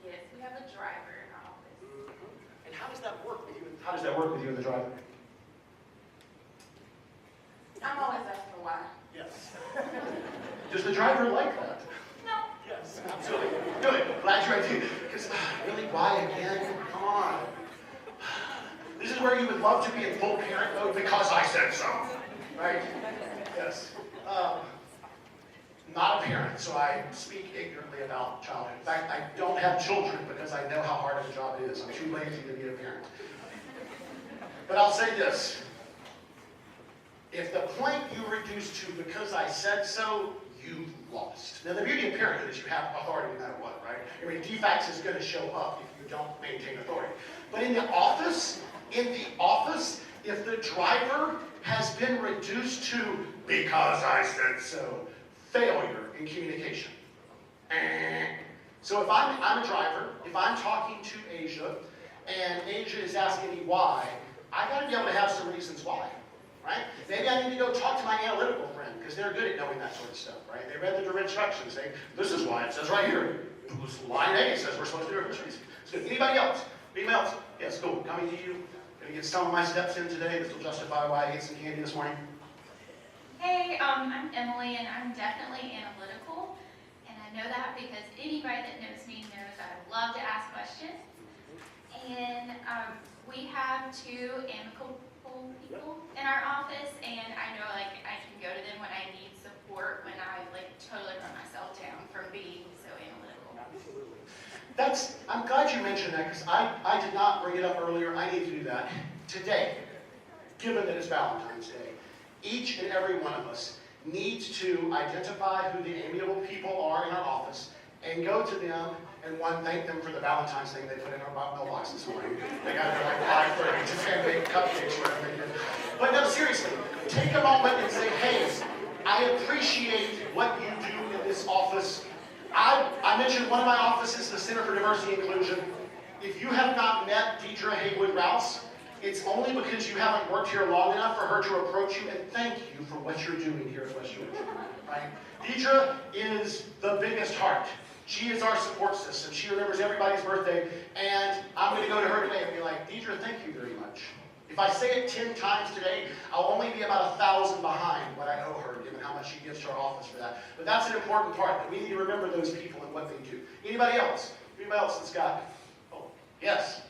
Yes, we have a driver in our office. And how does that work with you? How does that work with you and the driver? I'm always asking why. Yes. Does the driver like that? No. Yes, absolutely. Good. Glad you're right. Because really, why again? Come on. This is where you would love to be in full parent mode because I said so. Right? Yes. Not a parent, so I speak ignorantly about childhood. In fact, I don't have children because I know how hard of a job it is. I'm too lazy to be a parent. But I'll say this. If the point you reduce to because I said so, you lost. Now, the beauty of parenthood is you have authority no matter what, right? I mean, defects is going to show up if you don't maintain authority. But in the office, if the driver has been reduced to because I said so, failure in communication. So if I'm a driver, if I'm talking to Asia, and Asia is asking me why, I got to be able to have some reasons why. Right? Maybe I need to go talk to my analytical friend because they're good at knowing that sort of stuff, right? They read the instructions. This is why it says right here. Line A says we're supposed to do it. So anybody else? Anybody else? Yes, cool. Coming to you. Gonna get some of my steps in today. This will justify why I ate some candy this morning. Hey, I'm Emily, and I'm definitely analytical, and I know that because anybody that knows me knows I love to ask questions. and we have 2 amicable people in our office, and I know like I can go to them when I need support, when I like totally run myself down from being so analytical. Absolutely. I'm glad you mentioned that, because I did not bring it up earlier. I need to do that. Today, given that it's Valentine's Day, each and every one of us needs to identify who the amiable people are in our office and go to them and thank them for the Valentine's thing they put in our mailbox this morning. They got it at like 5:30 to handmade cupcakes or whatever they did. But no, seriously, take a moment and say, hey, I appreciate what you do in this office. I mentioned one of my offices, the Center for Diversity and Inclusion. If you have not met Deidre Haywood-Rouse, it's only because you haven't worked here long enough for her to approach you and thank you for what you're doing here at West Georgia. Right? Deidre is the biggest heart. She is our support system. She remembers everybody's birthday, and I'm going to go to her today and be like, Deidre, thank you very much. If I say it 10 times today, I'll only be about 1,000 behind what I owe her, given how much she gives to our office for that. But that's an important part, that we need to remember those people and what they do. Anybody else? Anybody else that's got? Oh, yes.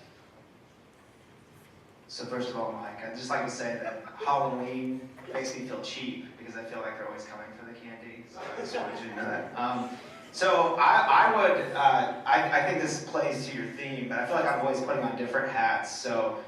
So first of all, Mike, I'd just like to say that Halloween makes me feel cheap because I feel like they're always coming for the candy. So I just wanted you to know that. So I think this plays to your theme, but I feel like I'm always putting on different hats. So,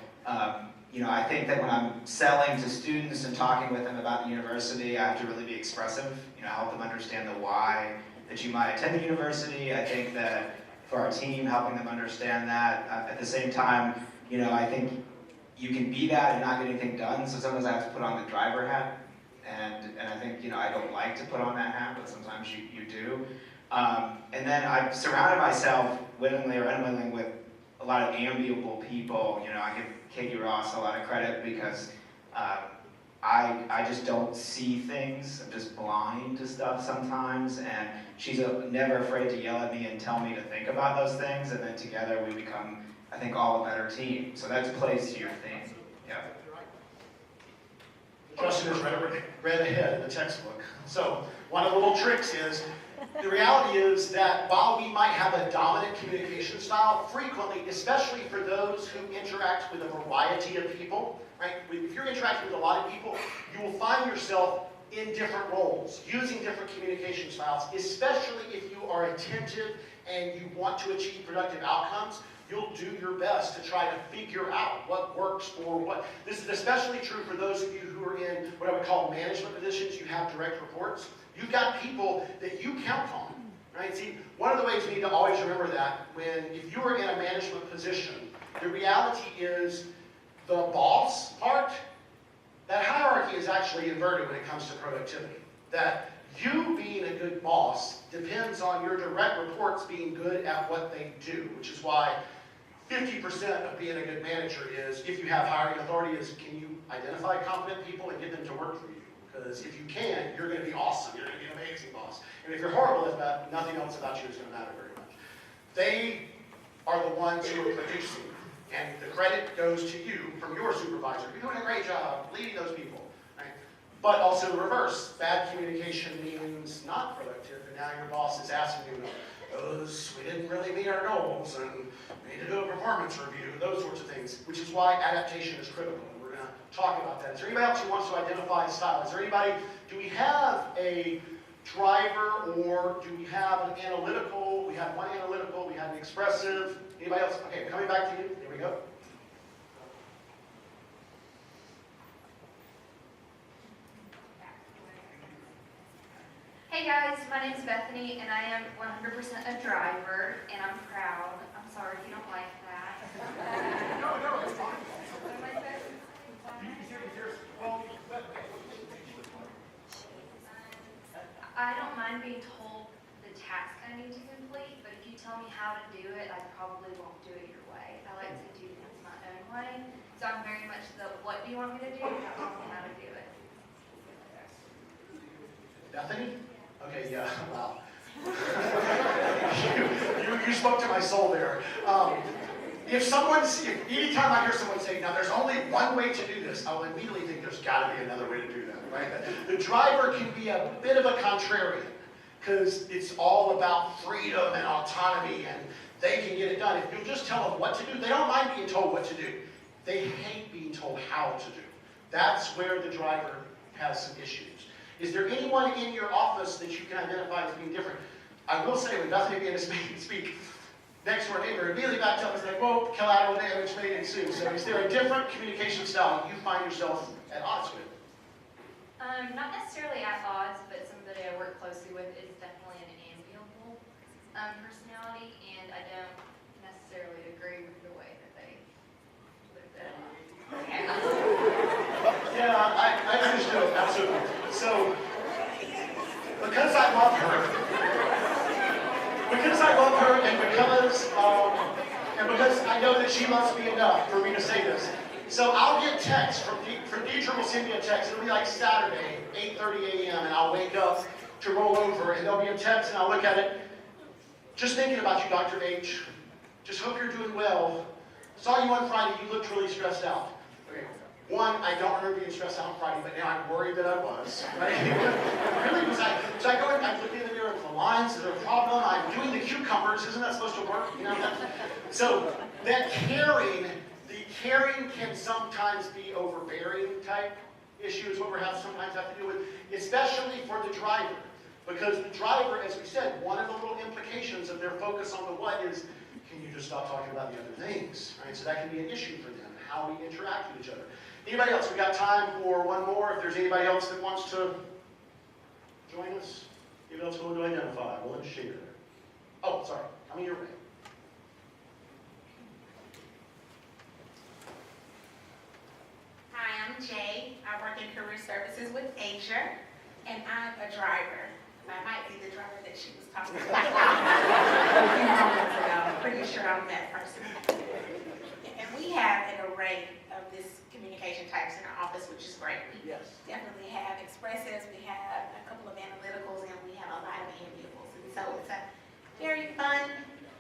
I think that when I'm selling to students and talking with them about the university, I have to really be expressive, help them understand the why that you might attend the university. I think that for our team, helping them understand that. At the same time, I think you can be that and not get anything done, so sometimes I have to put on the driver hat, and I think, I don't like to put on that hat, but sometimes you do. And then I've surrounded myself, willingly or unwillingly, with a lot of amiable people. I give Katie Ross a lot of credit because I just don't see things. I'm just blind to stuff sometimes, and she's never afraid to yell at me and tell me to think about those things, and then together we become, I think, all a better team. So that plays to your theme. Yeah. Justin has read ahead in the textbook. So one of the little tricks is, the reality is that while we might have a dominant communication style, frequently, especially for those who interact with a variety of people, right? If you're interacting with a lot of people, you will find yourself in different roles, using different communication styles, especially if you are attentive and you want to achieve productive outcomes. You'll do your best to try to figure out what works for what. This is especially true for those of you who are in what I would call management positions. You have direct reports. You've got people that you count on, right? See, one of the ways we need to always remember that if you are in a management position, the reality is the boss part, that hierarchy is actually inverted when it comes to productivity. That you being a good boss depends on your direct reports being good at what they do, which is why 50% of being a good manager is, if you have hiring authority, is can you identify competent people and get them to work for you? Because if you can, you're going to be awesome. You're going to be an amazing boss. And if you're horrible at that, nothing else about you is going to matter very much. They are the ones who are producing. And the credit goes to you from your supervisor. You're doing a great job leading those people. Right? But also the reverse. Bad communication means not productive. And now your boss is asking you, we didn't really meet our goals, and we need to do a performance review, those sorts of things, which is why adaptation is critical. Talk about that. Is there anybody else who wants to identify style? Is there anybody, do we have a driver, or do we have an analytical? We have one analytical, we have an expressive. Anybody else? Okay, coming back to you. Here we go. Hey guys, my name's Bethany, and I am 100% a driver, and I'm proud. I'm sorry if you don't like that. No, it's fine. I don't mind being told the task I need to complete, but if you tell me how to do it, I probably won't do it your way. I like to do things my own way. So I'm very much the what do you want me to do, not tell me how to do it. Bethany? Okay, yeah, wow. you spoke to my soul there. Anytime I hear someone say, now there's only one way to do this, I will immediately think there's got to be another way to do that, right? The driver can be a bit of a contrarian, because it's all about freedom and autonomy, and they can get it done. If you'll just tell them what to do, they don't mind being told what to do. They hate being told how to do. That's where the driver has some issues. Is there anyone in your office that you can identify as being different? I will say, when Bethany began to speak next to our neighbor, immediately backed up and said, whoa, collateral damage may ensue. So is there a different communication style you find yourself at odds with? Not necessarily at odds, but somebody I work closely with is definitely an amiable personality, and I don't necessarily agree with the way that they live their life. Yeah, I understood, absolutely. So, because I love her, and because I know that she loves me enough for me to say this, so I'll get texts from Deidre will send me a text. It'll be like Saturday, 8:30 a.m., and I'll wake up to roll over, and there'll be a text, and I'll look at it. Just thinking about you, Dr. H. Just hope you're doing well. Saw you on Friday. You looked really stressed out. Okay. One, I don't remember being stressed out on Friday, but now I'm worried that I was. Right? Really was I? So I go in, I'm looking in the mirror for the lines. Is there a problem? I'm doing the cucumbers. Isn't that supposed to work? You know. So that caring can sometimes be overbearing type issues. What sometimes have to do with, especially for the driver, because the driver, as we said, one of the little implications of their focus on the what is, can you just stop talking about the other things? Right? So that can be an issue for them, how we interact with each other. Anybody else? We got time for one more. If there's anybody else that wants to join us, anybody else willing to identify, willing to share? Oh, sorry. Coming your way. Hi, I'm Jay. I work in career services with Asia, and I'm a driver. I might be the driver that she was talking about a few moments ago. I'm pretty sure I'm that person. And we have an array of this communication types in our office, which is great. We definitely have expressives, we have a couple of analyticals, and we have a lot of amiables. And so it's a very fun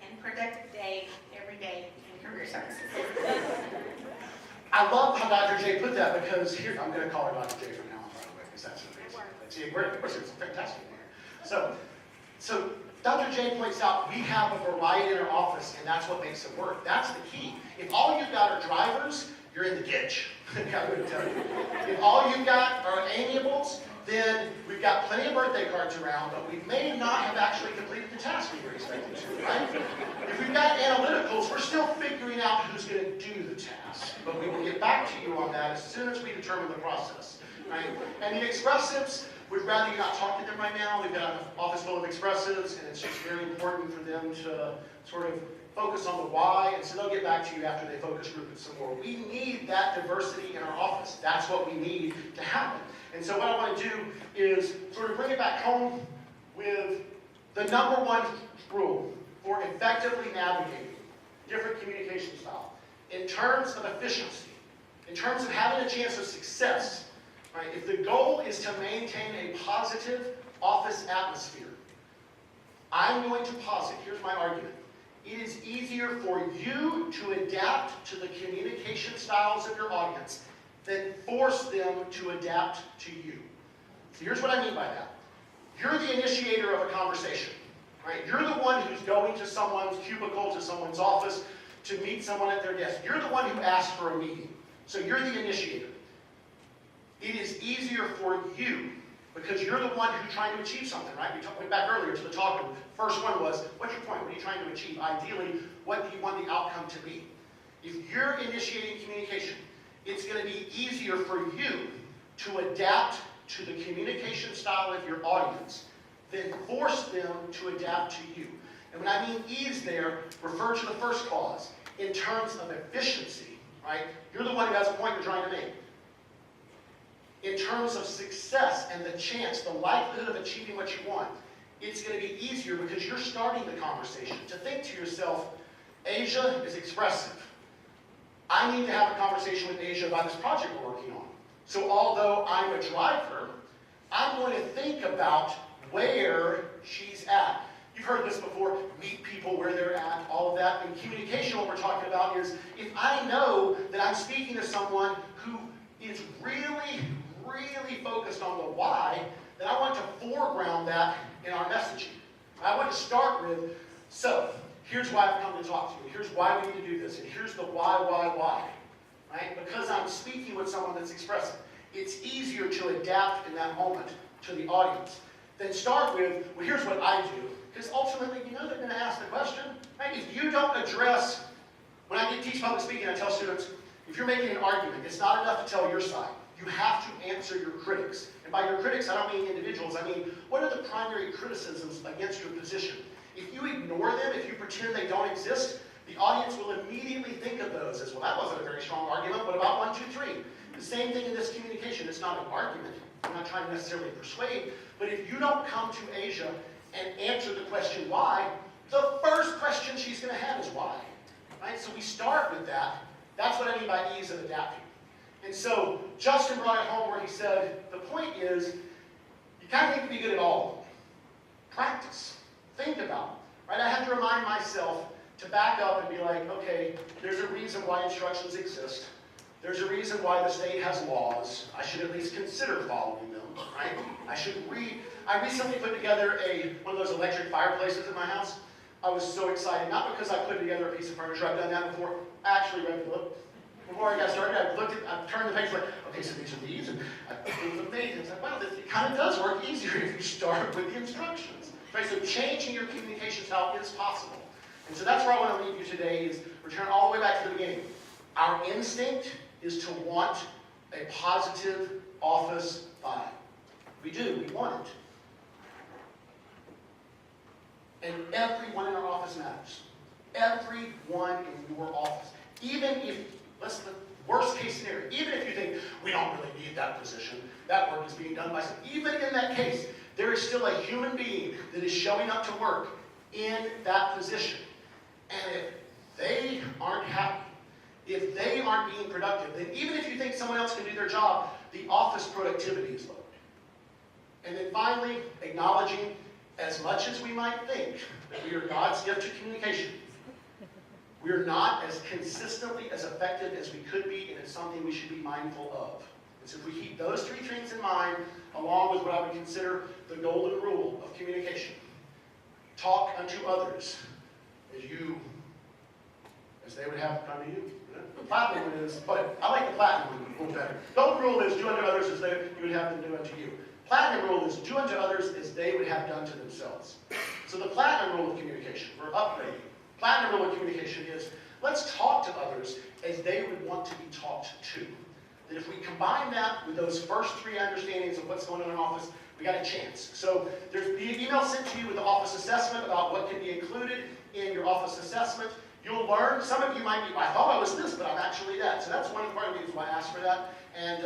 and productive day every day in career services. I love how Dr. J put that, because here, I'm going to call her Dr. J from now on, by the way, because that's amazing. It's a fantastic name. So Dr. J points out we have a variety in our office, and that's what makes it work. That's the key. If all you've got are drivers, you're in the ditch. I'm going to tell you. If all you've got are amiables, then we've got plenty of birthday cards around, but we may not have actually completed the task we were expected to, right? If we've got analyticals, we're still figuring out who's going to do the task, but we will get back to you on that as soon as we determine the process, right? And the expressives, we'd rather you not talk to them right now. We've got an office full of expressives, and it's just very important for them to sort of focus on the why, and so they'll get back to you after they focus group it some more. We need that diversity in our office. That's what we need to happen. And so what I want to do is sort of bring it back home with the number one rule for effectively navigating different communication style. In terms of efficiency, in terms of having a chance of success, right? If the goal is to maintain a positive office atmosphere, I'm going to posit, here's my argument. It is easier for you to adapt to the communication styles of your audience than force them to adapt to you. So here's what I mean by that. You're the initiator of a conversation, right? You're the one who's going to someone's cubicle, to someone's office, to meet someone at their desk. You're the one who asked for a meeting. So you're the initiator. It is easier for you because you're the one who's trying to achieve something, right? We went back earlier to the talk. The first one was, what's your point? What are you trying to achieve? Ideally, what do you want the outcome to be? If you're initiating communication, it's going to be easier for you to adapt to the communication style of your audience than force them to adapt to you. And when I mean ease there, refer to the first clause. In terms of efficiency, right? You're the one who has a point you're trying to make. In terms of success and the chance, the likelihood of achieving what you want, it's going to be easier because you're starting the conversation. To think to yourself, Asia is expressive. I need to have a conversation with Asia about this project we're working on. So although I'm a driver, I'm going to think about where she's at. You've heard this before, meet people where they're at, all of that. In communication, what we're talking about is if I know that I'm speaking to someone who is really, really focused on the why, then I want to foreground that in our messaging. I want to start with, so here's why I've come to talk to you, here's why we need to do this, and here's the why, right? Because I'm speaking with someone that's expressive. It's easier to adapt in that moment to the audience than start with, well, here's what I do. Because ultimately, you know they're going to ask the question, right? If you don't address, when I teach public speaking, I tell students, if you're making an argument, it's not enough to tell your side. You have to answer your critics. And by your critics, I don't mean individuals. I mean, what are the primary criticisms against your position? If you ignore them, if you pretend they don't exist, the audience will immediately think of those as, well, that wasn't a very strong argument. What about 1, 2, 3? The same thing in this communication. It's not an argument. I'm not trying to necessarily persuade. But if you don't come to Asia and answer the question why, the first question she's going to have is why. Right? So we start with that. That's what I mean by ease of adapting. And so Justin brought it home where he said, the point is, you kind of need to be good at all of them. Practice. Think about it. Right? I have to remind myself to back up and be like, okay, there's a reason why instructions exist. There's a reason why the state has laws. I should at least consider following them. Right? I recently put together one of those electric fireplaces in my house. I was so excited, not because I put together a piece of furniture. I've done that before. I actually read the book. Before I got started, I turned the page like, okay, so these are these, and it was amazing. It's like, wow, it kind of does work easier if you start with the instructions. Right? So changing your communication style is possible. And so that's where I want to leave you today is return all the way back to the beginning. Our instinct is to want a positive office vibe. We do, we want it. And everyone in our office matters. Everyone in your office. Even if, let's the worst case scenario, even if you think, we don't really need that position, that work is being done by someone, even in that case, there is still a human being that is showing up to work in that position. And if they aren't happy, if they aren't being productive, then even if you think someone else can do their job, the office productivity is lowered. And then finally, acknowledging, as much as we might think that we are God's gift to communication, we are not as consistently as effective as we could be, and it's something we should be mindful of. And so if we keep those 3 things in mind, along with what I would consider the golden rule of communication, talk unto others as they would have come to you. The platinum one is, but I like the platinum one a little better. Golden rule is do unto others as you would have them do unto you. Platinum rule is do unto others as they would have done to themselves. So the platinum rule of communication, we're upgrading. Platinum rule of communication is let's talk to others as they would want to be talked to. That if we combine that with those first 3 understandings of what's going on in an office, we got a chance. So there's the email sent to you with the office assessment about what can be included in your office assessment. You'll learn, some of you might be, I thought I was this, but I'm actually that. So that's one of the reasons why I asked for that. And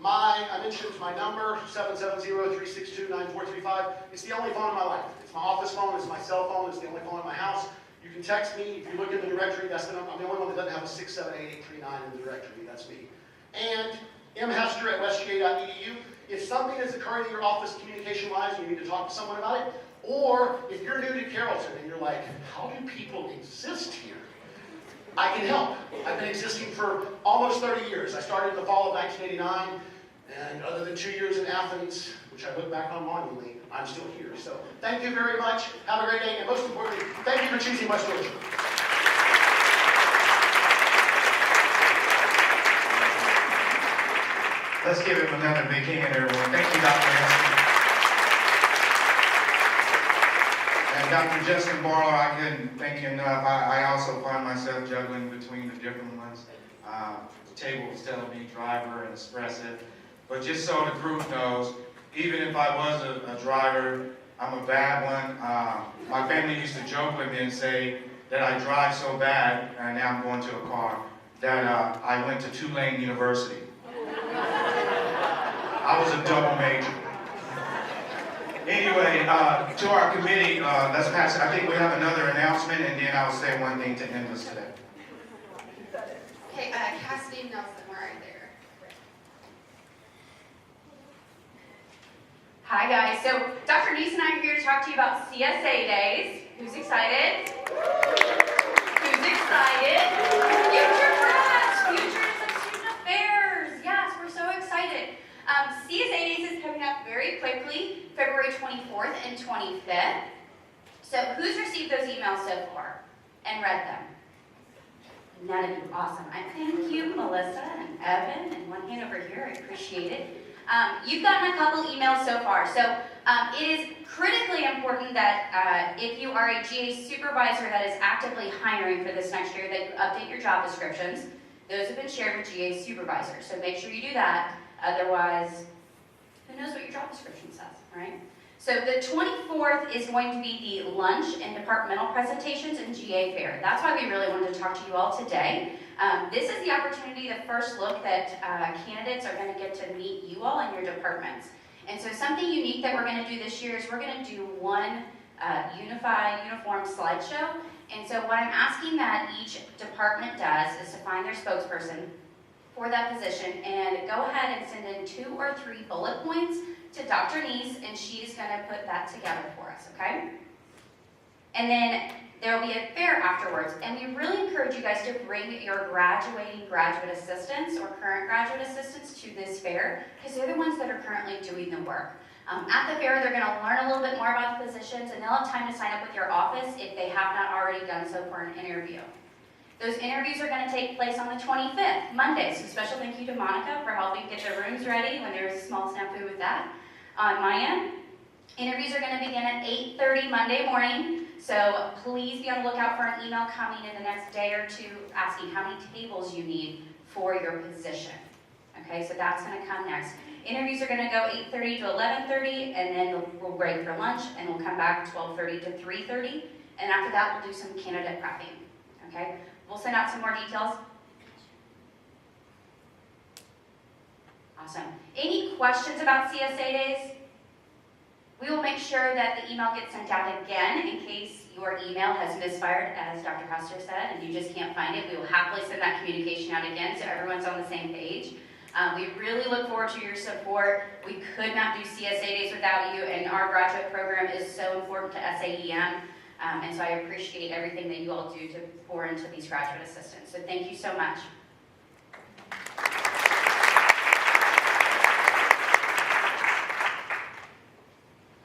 I mentioned my number, 770-362-9435. It's the only phone in my life. It's my office phone, it's my cell phone, it's the only phone in my house. You can text me. If you look in the directory, I'm the only one that doesn't have a 678-839 in the directory. That's me. And mhester@westga.edu. If something is occurring in your office communication-wise, you need to talk to someone about it. Or if you're new to Carrollton and you're like, how do people exist here? I can help. I've been existing for almost 30 years. I started in the fall of 1989, and other than 2 years in Athens, which I look back on longingly, I'm still here. So thank you very much. Have a great day, and most importantly, thank you for choosing West Georgia. Let's give him another big hand, everyone. Thank you, Dr. Hester. And Dr. Justin Barlow, I couldn't thank you enough. I also find myself juggling between the different ones. The table was telling me driver and expressive. But just so the group knows, even if I was a driver, I'm a bad one. My family used to joke with me and say that I drive so bad, and now I'm going to a car, that I went to Tulane University. I was a double major. Anyway, to our committee, let's pass it. I think we have another announcement, and then I'll say one thing to end us today. Okay, Cassidy and Nelson, we're right there. Hi guys, so Dr. Neese and I are here to talk to you about CSA days. Who's excited? Who's excited? Future Press! Futures of Student Affairs! Yes, we're so excited. CSA days is coming up very quickly, February 24th and 25th. So who's received those emails so far? None of you, awesome. I thank you, Melissa and Evan, and one hand over here, I appreciate it. You've gotten a couple emails so far, so it is critically important that if you are a GA supervisor that is actively hiring for this next year, that you update your job descriptions. Those have been shared with GA supervisors, so make sure you do that. Otherwise, who knows what your job description says, right? So the 24th is going to be the lunch and departmental presentations and GA fair. That's why we really wanted to talk to you all today. This is the opportunity, the first look that candidates are going to get to meet you all in your departments. And so something unique that we're going to do this year is we're going to do one unified, uniform slideshow. And so what I'm asking that each department does is to find their spokesperson for that position and go ahead and send in 2 or 3 bullet points to Dr. Neese, and she's going to put that together for us, okay? And then there will be a fair afterwards, and we really encourage you guys to bring your graduating graduate assistants or current graduate assistants to this fair, because they're the ones that are currently doing the work. At the fair, they're going to learn a little bit more about the positions, and they'll have time to sign up with your office if they have not already done so for an interview. Those interviews are going to take place on the 25th, Monday, so special thank you to Monica for helping get the rooms ready when there was a small snafu with that. On my end, interviews are going to begin at 8:30 Monday morning, so please be on the lookout for an email coming in the next day or two asking how many tables you need for your position. Okay, so that's going to come next. Interviews are going to go 8:30 to 11:30, and then we'll break for lunch, and we'll come back 12:30 to 3:30, and after that we'll do some candidate prepping. Okay, we'll send out some more details. Awesome. Any questions about CSA days? We will make sure that the email gets sent out again in case your email has misfired, as Dr. Hester said, and you just can't find it. We will happily send that communication out again so everyone's on the same page. We really look forward to your support. We could not do CSA days without you, and our graduate program is so important to SAEM, and so I appreciate everything that you all do to pour into these graduate assistants. So thank you so much.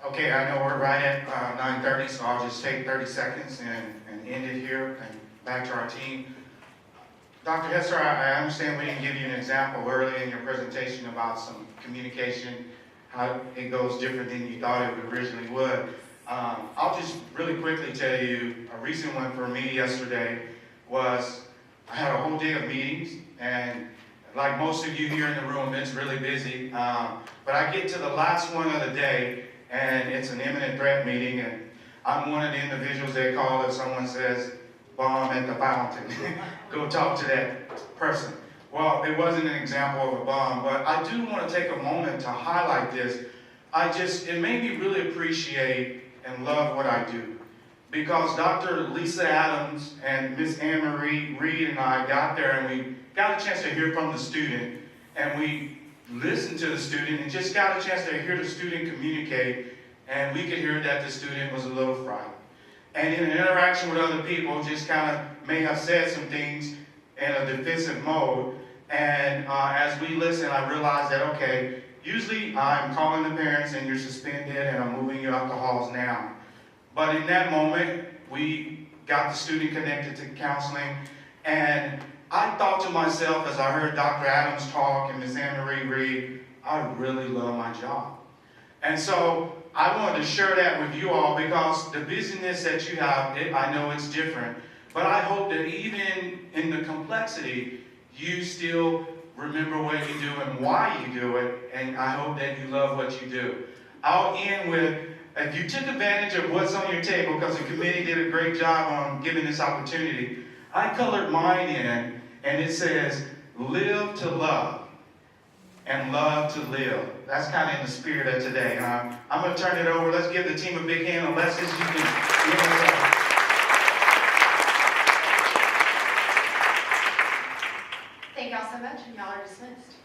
Okay, I know we're right at 9:30, so I'll just take 30 seconds and end it here and back to our team. Dr. Hester, I understand we didn't give you an example early in your presentation about some communication, how it goes different than you thought it originally would. I'll just really quickly tell you, a recent one for me yesterday was I had a whole day of meetings, and like most of you here in the room, it's really busy. But I get to the last one of the day, and it's an imminent threat meeting, and I'm one of the individuals they call if someone says, bomb at the fountain. Go talk to that person. Well, it wasn't an example of a bomb, but I do want to take a moment to highlight this. It made me really appreciate and love what I do. Because Dr. Lisa Adams and Miss Anne Marie Reed and I got there and we got a chance to hear from the student, and we listened to the student and just got a chance to hear the student communicate, and we could hear that the student was a little frightened. And in an interaction with other people, just kind of may have said some things in a defensive mode. And as we listened, I realized that, okay, usually I'm calling the parents and you're suspended and I'm moving you out the halls now. But in that moment, we got the student connected to counseling. And I thought to myself as I heard Dr. Adams talk and Ms. Anne-Marie read, I really love my job. And so I wanted to share that with you all because the busyness that you have, I know it's different. But I hope that even in the complexity, you still remember what you do and why you do it. And I hope that you love what you do. I'll end with, if you took advantage of what's on your table, because the committee did a great job on giving this opportunity, I colored mine in, and it says, live to love and love to live. That's kind of in the spirit of today. I'm going to turn it over. Let's give the team a big hand. Alexis, you can give us a... Thank y'all so much, and y'all are dismissed.